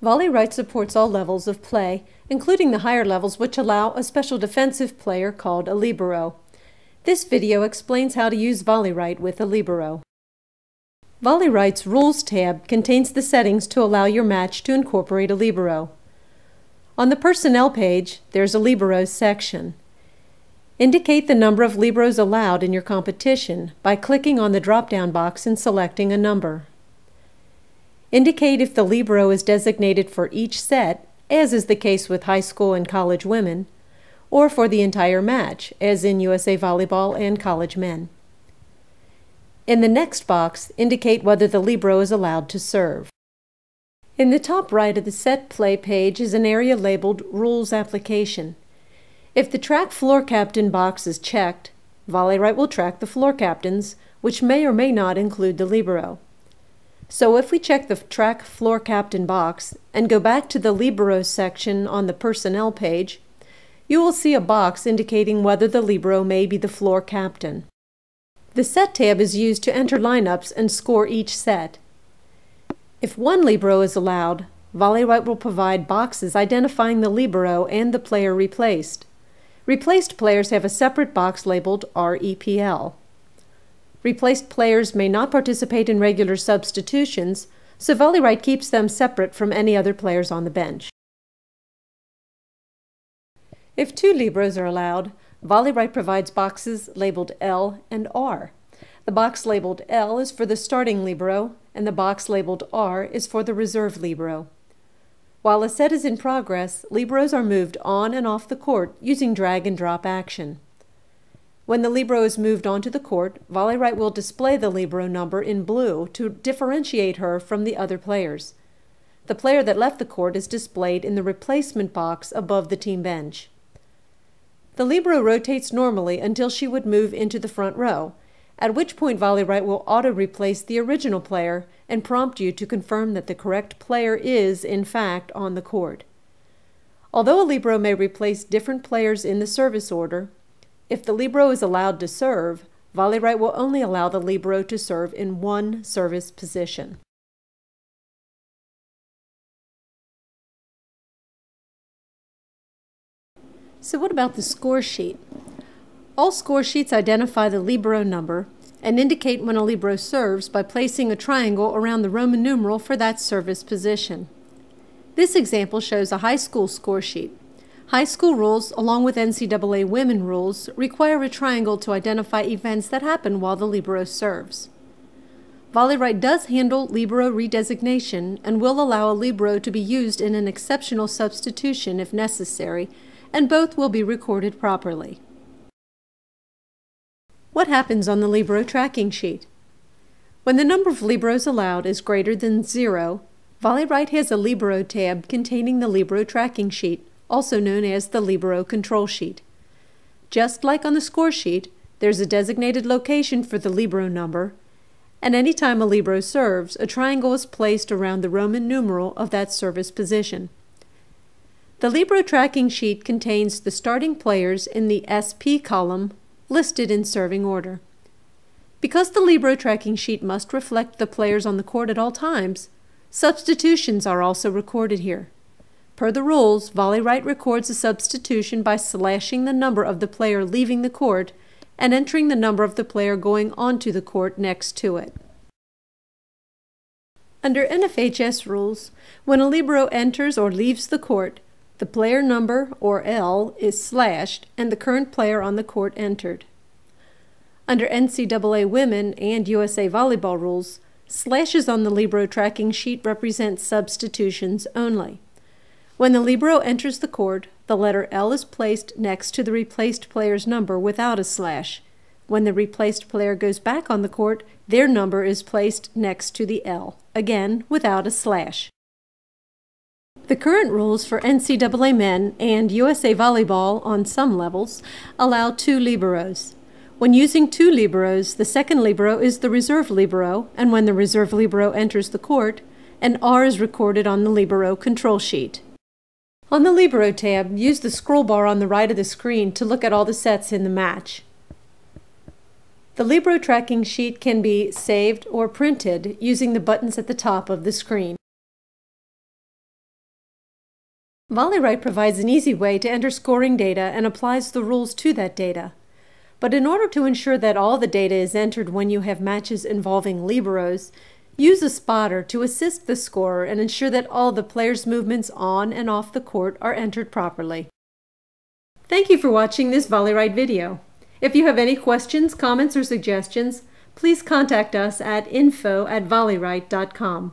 VolleyWrite supports all levels of play, including the higher levels which allow a special defensive player called a Libero. This video explains how to use VolleyWrite with a Libero. VolleyWrite's Rules tab contains the settings to allow your match to incorporate a Libero. On the Personnel page, there's a Liberos section. Indicate the number of Liberos allowed in your competition by clicking on the drop-down box and selecting a number. Indicate if the Libero is designated for each set, as is the case with high school and college women, or for the entire match, as in USA Volleyball and college men. In the next box, indicate whether the Libero is allowed to serve. In the top right of the Set Play page is an area labeled Rules Application. If the Track Floor Captain box is checked, VolleyWrite will track the floor captains, which may or may not include the Libero. So if we check the Track Floor Captain box and go back to the Liberos section on the Personnel page, you will see a box indicating whether the Libero may be the floor captain. The Set tab is used to enter lineups and score each set. If one Libero is allowed, VolleyWrite will provide boxes identifying the Libero and the player replaced. Replaced players have a separate box labeled REPL. Replaced players may not participate in regular substitutions, so VolleyWrite keeps them separate from any other players on the bench. If two Liberos are allowed, VolleyWrite provides boxes labeled L and R. The box labeled L is for the starting Libero, and the box labeled R is for the reserve Libero. While a set is in progress, Liberos are moved on and off the court using drag and drop action. When the Libero is moved onto the court, VolleyWrite will display the Libero number in blue to differentiate her from the other players. The player that left the court is displayed in the replacement box above the team bench. The Libero rotates normally until she would move into the front row, at which point VolleyWrite will auto-replace the original player and prompt you to confirm that the correct player is, in fact, on the court. Although a Libero may replace different players in the service order, if the Libero is allowed to serve, VolleyWrite will only allow the Libero to serve in one service position. So what about the score sheet? All score sheets identify the Libero number and indicate when a Libero serves by placing a triangle around the Roman numeral for that service position. This example shows a high school score sheet. High school rules, along with NCAA women rules, require a triangle to identify events that happen while the Libero serves. VolleyWrite does handle Libero redesignation and will allow a Libero to be used in an exceptional substitution if necessary, and both will be recorded properly. What happens on the Libero tracking sheet? When the number of Liberos allowed is greater than 0, VolleyWrite has a Libero tab containing the Libero tracking sheet, also known as the Libero control sheet. Just like on the score sheet, there's a designated location for the Libero number, and any time a Libero serves, a triangle is placed around the Roman numeral of that service position. The Libero tracking sheet contains the starting players in the SP column listed in serving order. Because the Libero tracking sheet must reflect the players on the court at all times, substitutions are also recorded here. Per the rules, VolleyWrite records a substitution by slashing the number of the player leaving the court and entering the number of the player going onto the court next to it. Under NFHS rules, when a Libero enters or leaves the court, the player number, or L, is slashed and the current player on the court entered. Under NCAA women and USA Volleyball rules, slashes on the Libero tracking sheet represent substitutions only. When the Libero enters the court, the letter L is placed next to the replaced player's number without a slash. When the replaced player goes back on the court, their number is placed next to the L, again without a slash. The current rules for NCAA men and USA Volleyball on some levels allow 2 Liberos. When using 2 Liberos, the second Libero is the reserve Libero, and when the reserve Libero enters the court, an R is recorded on the Libero control sheet. On the Libero tab, use the scroll bar on the right of the screen to look at all the sets in the match. The Libero tracking sheet can be saved or printed using the buttons at the top of the screen. VolleyWrite provides an easy way to enter scoring data and applies the rules to that data. But in order to ensure that all the data is entered when you have matches involving liberos, use a spotter to assist the scorer and ensure that all the players' movements on and off the court are entered properly. Thank you for watching this VolleyWrite video. If you have any questions, comments, or suggestions, please contact us at info@volleywrite.com.